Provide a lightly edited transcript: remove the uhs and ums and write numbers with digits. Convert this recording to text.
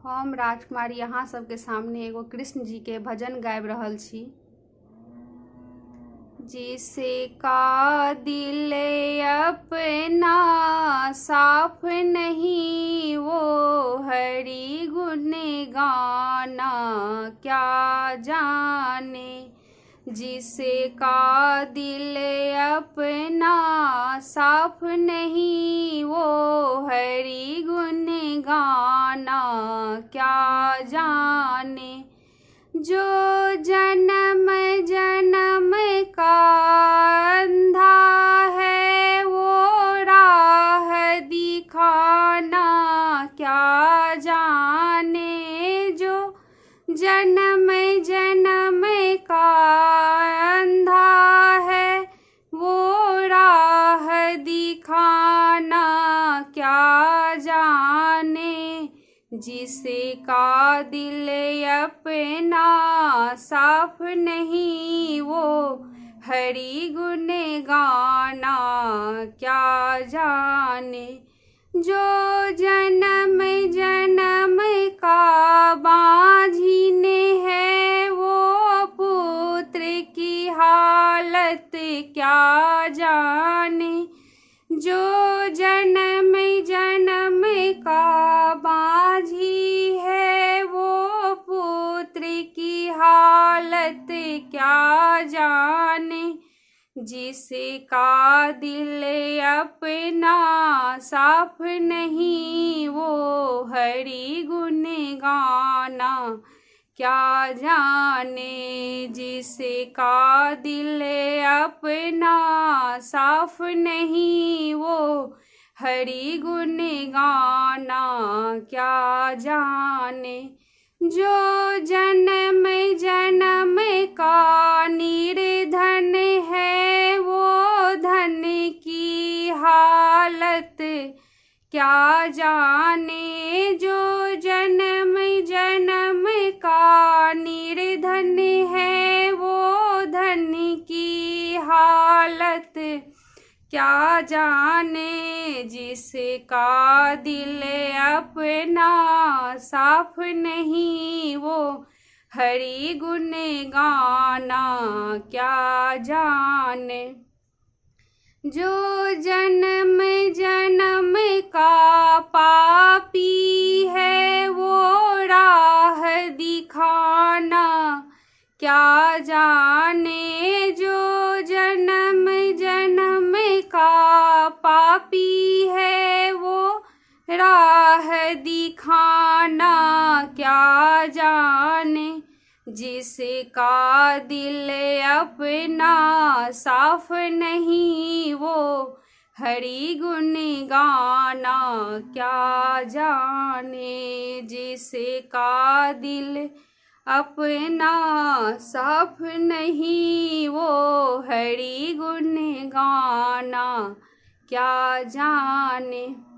हम राजकुमारी अहाँ सबके सामने एगो कृष्ण जी के भजन गाबि रहल छी। जिसे का दिल अपना साफ नहीं वो हरि गुण गाना क्या जाने। जिसे का दिल अपना साफ नहीं वो हरि गुण गाना क्या जाने। जो जन्म जन्म का अंधा है वो राह दिखाना क्या जाने। जो जन्म जन्म का अंधा है वो राह दिखाना क्या जाने। जिसे का दिल अपना साफ नहीं वो हरि गुण गाना क्या जाने। जो जन्म जन्म का बांझिन है वो पुत्र की हालत क्या जाने। जो जन्म जन्म का बांझी है वो पुत्र की हालत क्या जाने। जिसे का दिल अपना साफ नहीं वो हरि गुण गाना क्या जाने। जिसे का दिल अपना साफ नहीं वो हरि गुण गाना क्या जाने। जो जन्म जन्म का निर्धन है वो धन की हालत क्या जाने। जो जन्म जन्म का निर्धन है वो धन की हालत क्या जाने। जिसे का दिल अपना साफ नहीं वो हरि गुण गाना क्या जाने। जो जन्म जन्म का पापी है वो राह दिखाना क्या जाने। जो जन्म जन्म का पापी है वो राह दिखाना क्या जाने। जिसे का दिल अपना साफ नहीं वो हरि गुण गाना क्या जाने। जिसे का दिल अपना साफ नहीं वो हरि गुण गाना क्या जाने।